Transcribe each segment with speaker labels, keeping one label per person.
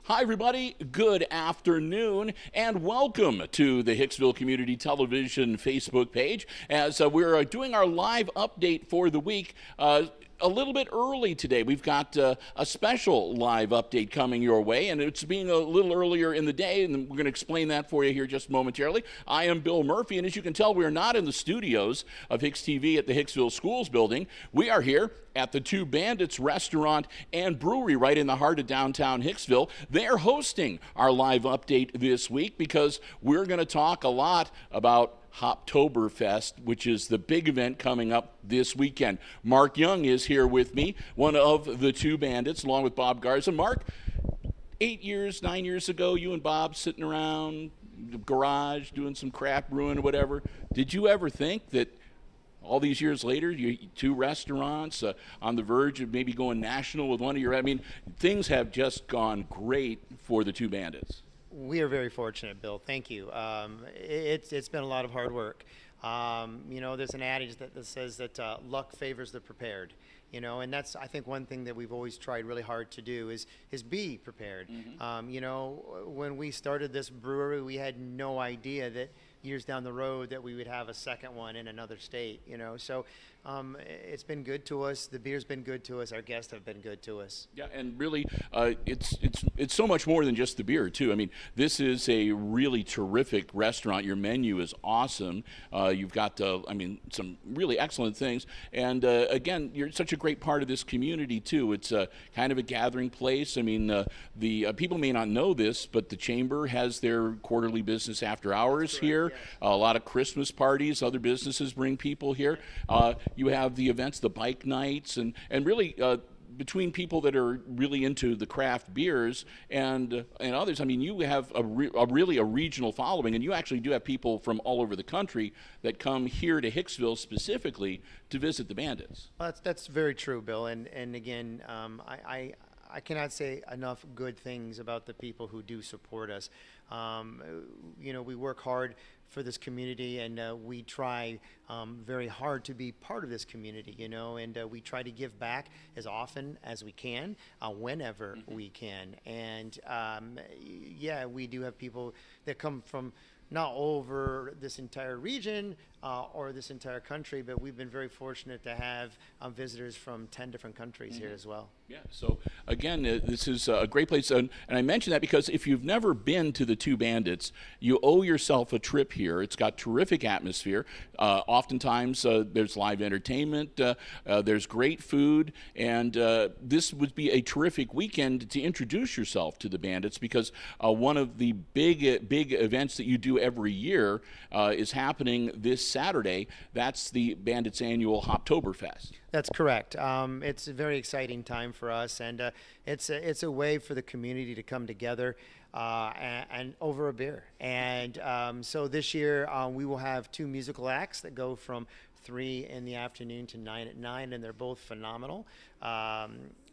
Speaker 1: Hi, everybody. Good afternoon, and welcome to the Hicksville Community Television Facebook page as we're doing our live update for the week. A little bit early today. We've got a special live update coming your way, and it's being a little earlier in the day, and we're going to explain that for you here just momentarily. I am Bill Murphy, and as you can tell, we're not in the studios of HIX-TV at the Hicksville Schools building. We are here at the Two Bandits restaurant and brewery right in the heart of downtown Hicksville. They're hosting our live update this week because we're going to talk a lot about Hoptoberfest, which is the big event coming up this weekend. Mark Young is here with me, one of the Two Bandits, along with Bob Garza. Mark, 9 years ago, you and Bob sitting around the garage doing some craft brewing or whatever. Did you ever think that all these years later, two restaurants on the verge of maybe going national with one of your, I mean, things have just gone great for the Two Bandits.
Speaker 2: We are very fortunate, Bill. Thank you. It's been a lot of hard work. You know, there's an adage that says that luck favors the prepared. You know, and that's, I think, one thing that we've always tried really hard to do is be prepared. Mm-hmm. You know, when we started this brewery, we had no idea that years down the road that we would have a second one in another state. You know, so it's been good to us. The beer's been good to us. Our guests have been good to us. Yeah,
Speaker 1: and really, it's so much more than just the beer too. I mean, this is a really terrific restaurant. Your menu is awesome. You've got, I mean, some really excellent things. And again, you're such a great part of this community too. It's kind of a gathering place. I mean, the people may not know this, but the Chamber has their quarterly business after hours here. Yeah. A lot of Christmas parties. Other businesses bring people here. You have the events, the bike nights, and really between people that are really into the craft beers and others. I mean, you have really a regional following, and you actually do have people from all over the country that come here to Hicksville specifically to visit the Bandits.
Speaker 2: Well, that's very true, Bill. And again, I cannot say enough good things about the people who do support us. You know, we work hard for this community, and we try very hard to be part of this community, you know, and we try to give back as often as we can, whenever we can. And yeah, we do have people that come from not over this entire region or this entire country, but we've been very fortunate to have visitors from 10 different countries here as well.
Speaker 1: Yeah, so again, this is a great place, and I mention that because if you've never been to the Two Bandits, you owe yourself a trip here. It's got terrific atmosphere. Oftentimes, there's live entertainment, there's great food, and this would be a terrific weekend to introduce yourself to the Bandits because one of the big events that you do every year is happening this Saturday. That's the Bandits' annual Hoptoberfest.
Speaker 2: That's correct. It's a very exciting time for us, and it's a way for the community to come together and over a beer. And so this year we will have two musical acts that go from 3 in the afternoon to 9 at night, and they're both phenomenal.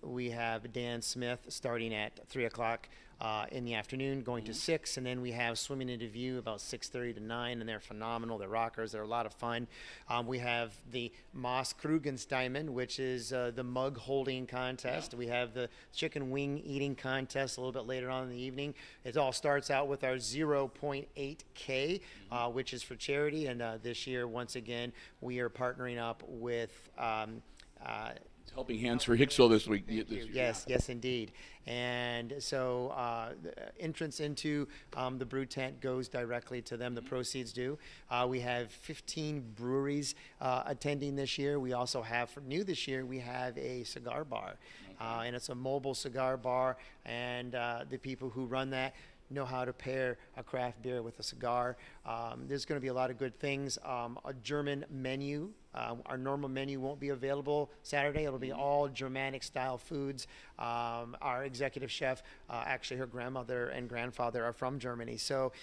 Speaker 2: We have Dan Smith starting at 3 o'clock in the afternoon, going to 6, and then we have Swimming into View about 6:30 to 9, and they're phenomenal. They're rockers. They're a lot of fun. We have the Moss Krugensteimen, which is the mug holding contest. We have the chicken wing eating contest a little bit later on in the evening. It all starts out with our 0.8K, which is for charity, and this year, once again, we are partnering up with
Speaker 1: Helping Hands for Hicksville this week.
Speaker 2: Yes, indeed. And so the entrance into the brew tent goes directly to them. The proceeds do. We have 15 breweries attending this year. We also have, for new this year, we have a cigar bar. And it's a mobile cigar bar. And the people who run that know how to pair a craft beer with a cigar. There's going to be a lot of good things. A German menu. Our normal menu won't be available Saturday. It'll be all Germanic style foods. Our executive chef, actually her grandmother and grandfather are from Germany. So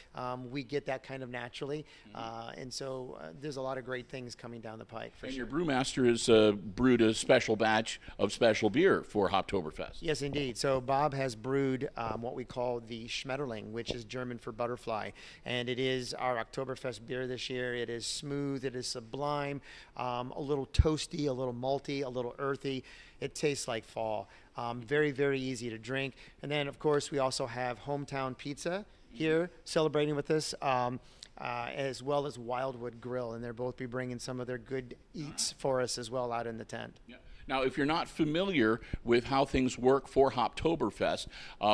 Speaker 2: we get that kind of naturally. And so there's a lot of great things coming down the pike.
Speaker 1: And your brewmaster has brewed a special batch of special beer for Hoptoberfest.
Speaker 2: Yes, indeed. So Bob has brewed what we call the Schmetterling Riesling, which is German for butterfly. And it is our Oktoberfest beer this year. It is smooth, it is sublime, a little toasty, a little malty, a little earthy. It tastes like fall. Very, very easy to drink. And then, of course, we also have Hometown Pizza here celebrating with us, as well as Wildwood Grill. And they'll both be bringing some of their good eats for us as well out in the tent.
Speaker 1: Yeah. Now, if you're not familiar with how things work for Hoptoberfest,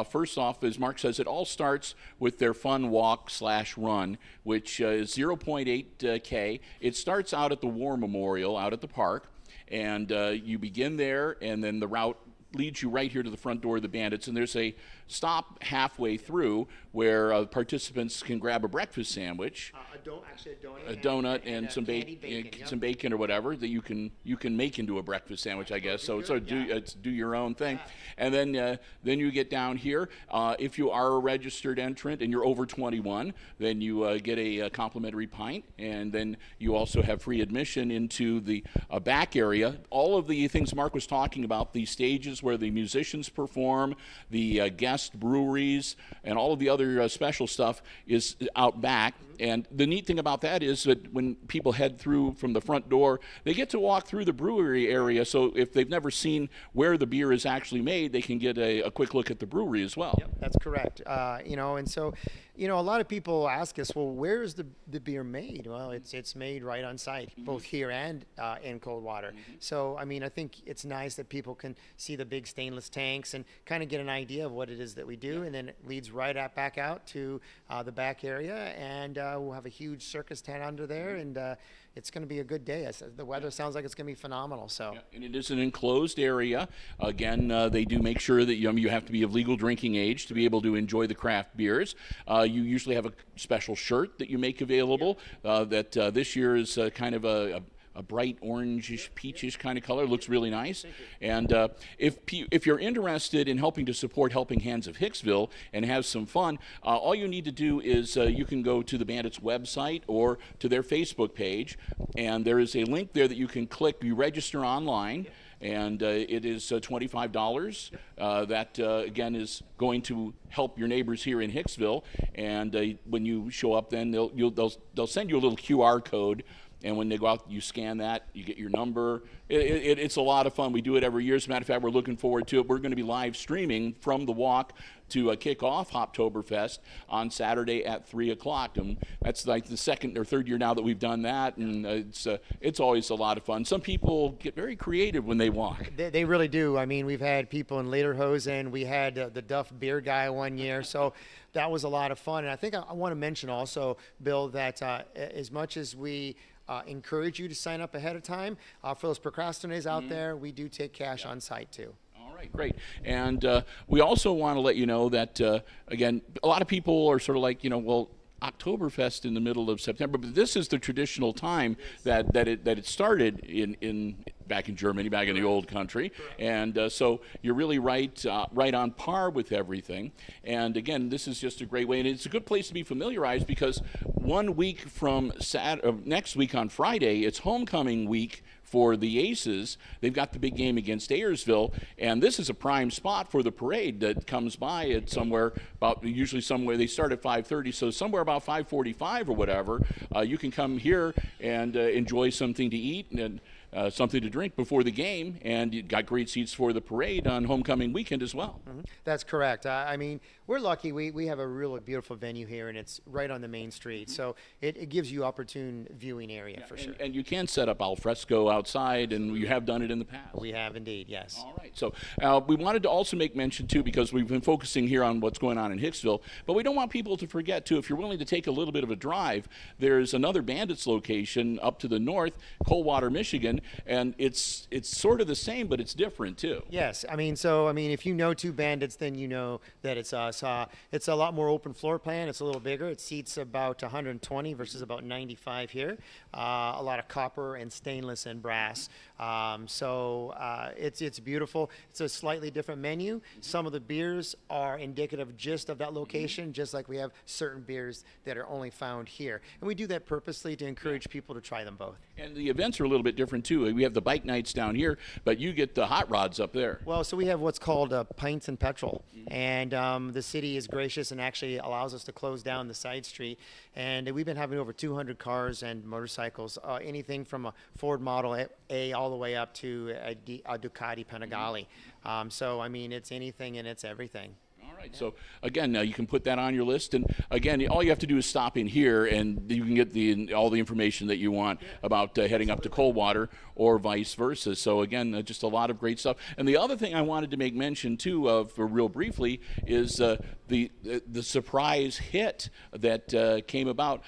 Speaker 1: first off, as Mark says, it all starts with their fun walk/run, which is 0.8 K. It starts out at the War Memorial, out at the park, and you begin there, and then the route leads you right here to the front door of the Bandits, and there's a stop halfway through where participants can grab a breakfast sandwich, a donut, and some bacon or whatever that you can make into a breakfast sandwich, I guess. So do your own thing, and then you get down here. If you are a registered entrant and you're over 21, then you get a complimentary pint, and then you also have free admission into the back area. All of the things Mark was talking about, the stages where the musicians perform, the guest breweries, and all of the other special stuff is out back. And the neat thing about that is that when people head through from the front door, they get to walk through the brewery area. So if they've never seen where the beer is actually made, they can get a quick look at the brewery as well.
Speaker 2: Yep, that's correct. And so, a lot of people ask us, well, where is the beer made? Well, it's made right on site, both here and in Coldwater. So, I think it's nice that people can see the big stainless tanks and kind of get an idea of what it is that we do, and then it leads right back out to the back area, and we'll have a huge circus tent under there, and it's going to be a good day. The weather sounds like it's going to be phenomenal. So,
Speaker 1: yeah, and it is an enclosed area. Again, they do make sure that you have to be of legal drinking age to be able to enjoy the craft beers. You usually have a special shirt that you make available that this year is kind of a bright orangish, peachish kind of color. Looks really nice. And if you're interested in helping to support Helping Hands of Hicksville and have some fun, all you need to do is you can go to the Bandits website or to their Facebook page, and there is a link there that you can click. You register online, and it is $25. That, again, is going to help your neighbors here in Hicksville. And when you show up, then they'll send you a little QR code. And when they go out, you scan that, you get your number. It's a lot of fun. We do it every year. As a matter of fact, we're looking forward to it. We're going to be live streaming from the walk to kick off Hoptoberfest on Saturday at 3 o'clock. And that's like the second or third year now that we've done that, and it's always a lot of fun. Some people get very creative when they walk.
Speaker 2: They really do. We've had people in lederhosen. We had the Duff beer guy one year, so that was a lot of fun. And I think I want to mention also, Bill, that as much as we encourage you to sign up ahead of time, for those procrastinators out there, we do take cash on site too.
Speaker 1: All right, great. And we also want to let you know that, again, a lot of people are sort of like, well, Oktoberfest in the middle of September, but this is the traditional time that it started back in Germany, back in the old country, and so you're really right on par with everything. And again, this is just a great way, and it's a good place to be familiarized because 1 week from next week on Friday, it's homecoming week for the Aces. They've got the big game against Ayersville, and this is a prime spot for the parade that comes by at usually somewhere they start at 5:30, so somewhere about 5:45 or whatever, you can come here and enjoy something to eat and something to drink before the game, and you got great seats for the parade on homecoming weekend as well.
Speaker 2: That's correct. We're lucky. We have a really beautiful venue here, and it's right on the main street, so it gives you opportune viewing area for sure.
Speaker 1: And you can set up al fresco outside, and you have done it in the past.
Speaker 2: We have indeed, yes.
Speaker 1: All right. So we wanted to also make mention, too, because we've been focusing here on what's going on in Hicksville, but we don't want people to forget, too, if you're willing to take a little bit of a drive, there's another Bandits location up to the north, Coldwater, Michigan, and it's sort of the same, but it's different, too.
Speaker 2: Yes. If you know Two Bandits, then you know that it's us. It's a lot more open floor plan. It's a little bigger. It seats about 120 versus about 95 here. A lot of copper and stainless and brass. It's beautiful. It's a slightly different menu. Some of the beers are indicative just of that location, just like we have certain beers that are only found here. And we do that purposely to encourage people to try them both.
Speaker 1: And the events are a little bit different, too. too. We have the bike nights down here, but you get the hot rods up there.
Speaker 2: Well, so we have what's called pints and petrol, and the city is gracious and actually allows us to close down the side street. And we've been having over 200 cars and motorcycles, anything from a Ford Model A all the way up to a Ducati Panigale. So I mean, it's anything and it's everything.
Speaker 1: All right. So again, you can put that on your list, and again, all you have to do is stop in here, and you can get all the information that you want about heading up to Coldwater or vice versa. So again, just a lot of great stuff. And the other thing I wanted to make mention too of, real briefly, is the surprise hit that came about.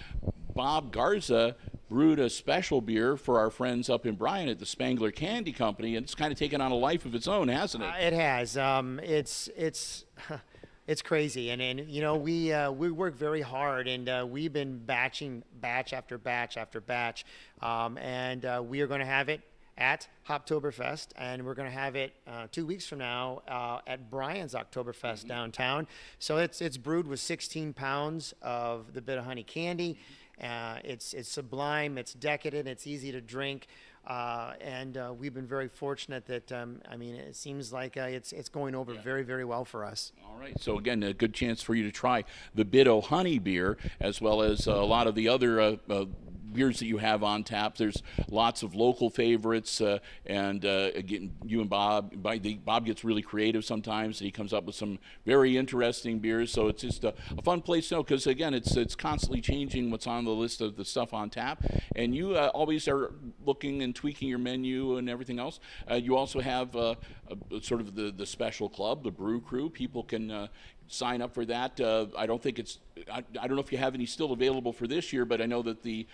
Speaker 1: Bob Garza brewed a special beer for our friends up in Bryan at the Spangler Candy Company, and it's kind of taken on a life of its own, hasn't it?
Speaker 2: It has. It's crazy, and you know, we work very hard, and we've been batching batch after batch after batch, and we are going to have it at Hoptoberfest, and we're going to have it 2 weeks from now at Bryan's Oktoberfest downtown. So it's brewed with 16 pounds of the Bit of Honey candy. It's sublime, it's decadent, it's easy to drink, and we've been very fortunate that I mean, it seems like it's going over very, very well for us.
Speaker 1: All right, so again, a good chance for you to try the Bit of Honey beer, as well as a lot of the other beers that you have on tap. There's lots of local favorites, and again, you and Bob gets really creative sometimes. He comes up with some very interesting beers, so it's just a fun place to know, because again, it's constantly changing what's on the list of the stuff on tap, and you always are looking and tweaking your menu and everything else. You also have sort of the special club, the Brew Crew. People can sign up for that. I don't know if you have any still available for this year, but I know that the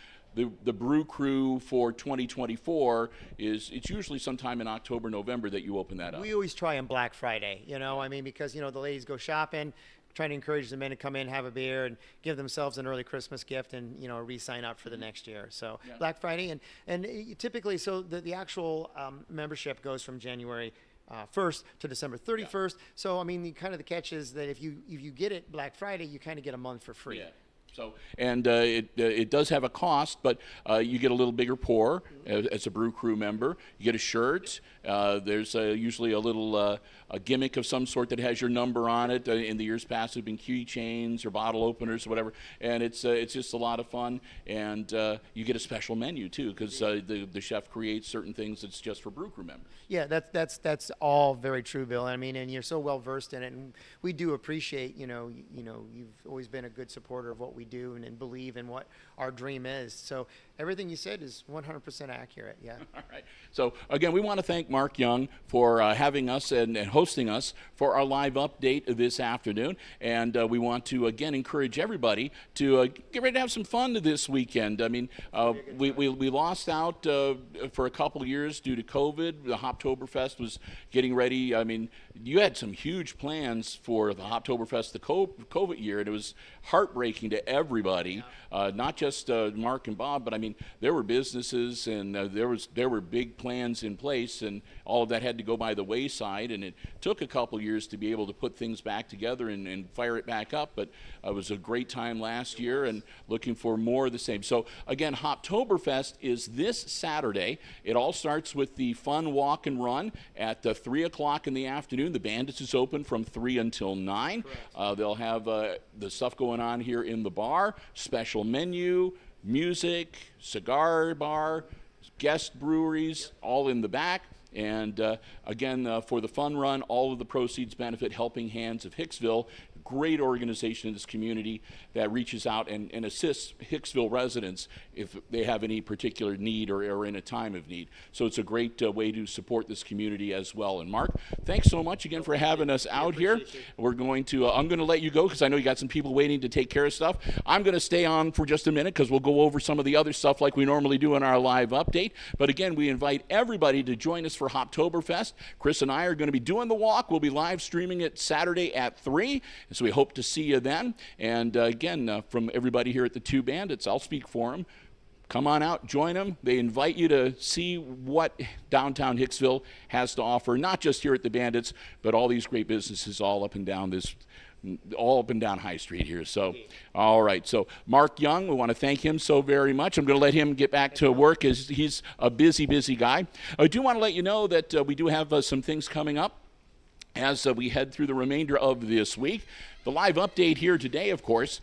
Speaker 1: Brew Crew for 2024 it's usually sometime in October, November that you open that up.
Speaker 2: We always try on Black Friday, you know, I mean, because, you know, the ladies go shopping, trying to encourage the men to come in, have a beer, and give themselves an early Christmas gift, and, you know, re-sign up for the next year. So Black Friday, and typically, so the actual membership goes from January 1st to December 31st. So I mean, the catch is that if you get it Black Friday, you kind of get a month for free.
Speaker 1: Yeah. So, and it does have a cost, but you get a little bigger pour as a Brew Crew member. You get a shirt. There's usually a little a gimmick of some sort that has your number on it. In the years past, have been keychains or bottle openers or whatever, and it's just a lot of fun. And you get a special menu too, because the chef creates certain things that's just for Brew Crew members.
Speaker 2: Yeah, that's all very true, Bill. I mean, and you're so well versed in it, and we do appreciate, you know, you've always been a good supporter of what we do and believe in what our dream is. So everything you said is 100% accurate. Yeah.
Speaker 1: All right. So again, we want to thank Mark Young for having us and hosting us for our live update this afternoon. And we want to again encourage everybody to get ready to have some fun this weekend. I mean, we lost out for a couple of years due to COVID. The Hoptoberfest was getting ready. I mean, you had some huge plans for the Hoptoberfest the COVID year, and it was heartbreaking to everybody, not just Mark and Bob, but I mean, there were businesses and there were big plans in place, and all of that had to go by the wayside, and it took a couple years to be able to put things back together and fire it back up. But it was a great time last year, and looking for more of the same. So again, Hoptoberfest is this Saturday. It all starts with the fun walk and run at 3 o'clock in the afternoon. The Bandits is open from 3 until 9. They'll have the stuff going on here in the bar, special menu, music, cigar bar, guest breweries, all in the back. And again, for the fun run, all of the proceeds benefit Helping Hands of Hicksville, great organization in this community that reaches out and assists Hicksville residents if they have any particular need or are in a time of need. So it's a great way to support this community as well. And Mark, thanks so much again for having us out here. We're going to, I'm going to let you go because I know you got some people waiting to take care of stuff. I'm going to stay on for just a minute because we'll go over some of the other stuff like we normally do in our live update. But again, we invite everybody to join us for Hoptoberfest. Chris and I are going to be doing the walk. We'll be live streaming it Saturday at 3. So we hope to see you then. And again, from everybody here at the Two Bandits, I'll speak for them. Come on out, join them. They invite you to see what downtown Hicksville has to offer, not just here at the Bandits, but all these great businesses all up and down this all up and down High Street here. So, all right. So, Mark Young, we want to thank him so very much. I'm going to let him get back to work as he's a busy, busy guy. I do want to let you know that we do have some things coming up as we head through the remainder of this week. The live update here today, of course,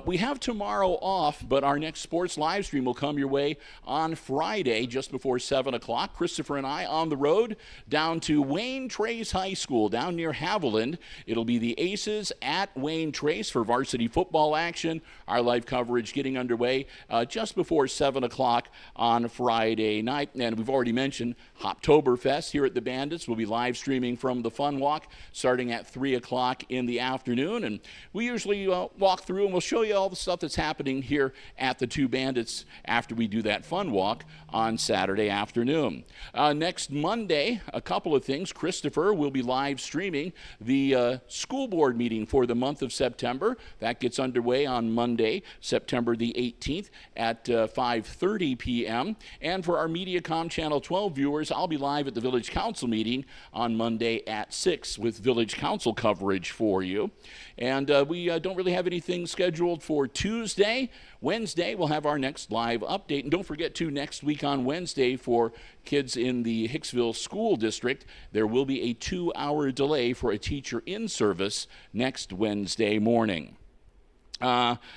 Speaker 1: we have tomorrow off, but our next sports live stream will come your way on Friday just before 7 o'clock. Christopher and I on the road down to Wayne Trace High School down near Haviland. It'll be the Aces at Wayne Trace for varsity football action. Our live coverage getting underway just before 7 o'clock on Friday night. And we've already mentioned Hoptoberfest here at the Bandits. We'll be live streaming from the Fun Walk starting at 3 o'clock in the afternoon. And we usually walk through and we'll show you all the stuff that's happening here at the Two Bandits after we do that fun walk on Saturday afternoon. Next Monday, a couple of things. Christopher will be live streaming the school board meeting for the month of September. That gets underway on Monday, September the 18th at 5:30 p.m. And for our MediaCom Channel 12 viewers, I'll be live at the Village Council meeting on Monday at 6 with Village Council coverage for you. And we don't really have anything scheduled for Tuesday. Wednesday, we'll have our next live update. And don't forget, too, next week on Wednesday for kids in the Hicksville School District, there will be a 2-hour delay for a teacher in service next Wednesday morning.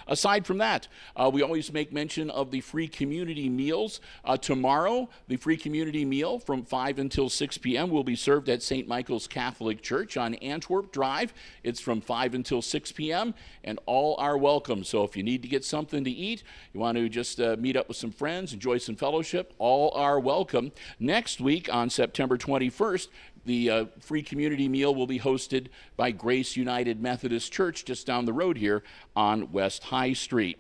Speaker 1: Aside from that, we always make mention of the free community meals. Tomorrow, the free community meal from 5 until 6 p.m. will be served at St. Michael's Catholic Church on Antwerp Drive. It's from 5 until 6 p.m., and all are welcome. So if you need to get something to eat, you want to just meet up with some friends, enjoy some fellowship, all are welcome. Next week on September 21st, the free community meal will be hosted by Grace United Methodist Church just down the road here on West High Street.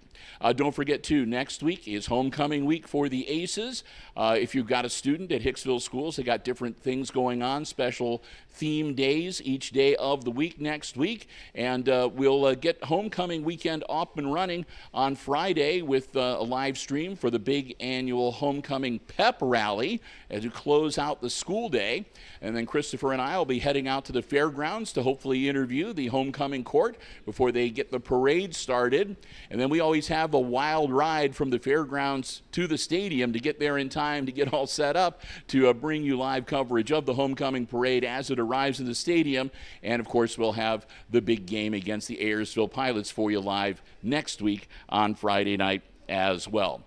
Speaker 1: Don't forget, too, next week is homecoming week for the Aces. If you've got a student at Hicksville schools, they got different things going on, special theme days each day of the week next week. And we'll get homecoming weekend up and running on Friday with a live stream for the big annual homecoming pep rally as we close out the school day. And then Christopher and I will be heading out to the fairgrounds to hopefully interview the homecoming court before they get the parade started. And then we always have a wild ride from the fairgrounds to the stadium to get there in time to get all set up to bring you live coverage of the homecoming parade as it arrives in the stadium. And of course, we'll have the big game against the Ayersville Pilots for you live next week on Friday night as well.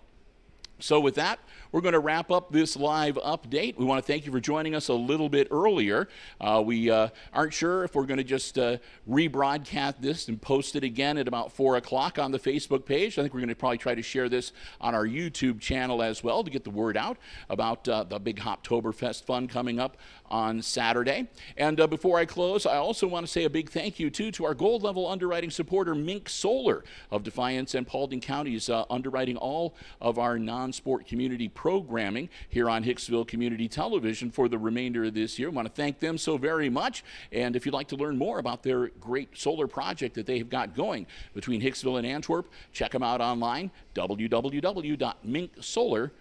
Speaker 1: So with that, we're going to wrap up this live update. We want to thank you for joining us a little bit earlier. We aren't sure if we're going to just rebroadcast this and post it again at about 4 o'clock on the Facebook page. I think we're going to probably try to share this on our YouTube channel as well to get the word out about the big Hoptoberfest fun coming up on Saturday. And before I close, I also want to say a big thank you, too, to our gold level underwriting supporter, Mink Solar of Defiance and Paulding counties, underwriting all of our non-sport community programming here on Hicksville Community Television for the remainder of this year. I want to thank them so very much. And if you'd like to learn more about their great solar project that they've got going between Hicksville and Antwerp, check them out online, www.minksolar.com.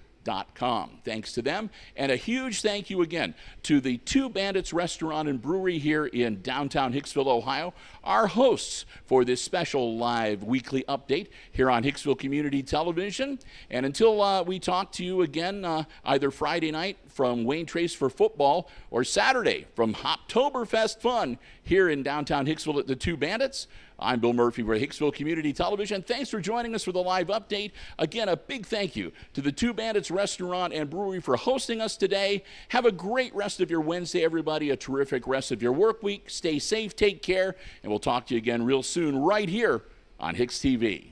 Speaker 1: Thanks to them. And a huge thank you again to the Two Bandits Restaurant and Brewery here in downtown Hicksville, Ohio, our hosts for this special live weekly update here on Hicksville Community Television. And until we talk to you again, either Friday night from Wayne Trace for football or Saturday from Hoptoberfest fun here in downtown Hicksville at the Two Bandits, I'm Bill Murphy for Hicksville Community Television. Thanks for joining us for the live update. Again, a big thank you to the Two Bandits Restaurant and Brewery for hosting us today. Have a great rest of your Wednesday, everybody. A terrific rest of your work week. Stay safe, take care, and we'll talk to you again real soon right here on HIX-TV.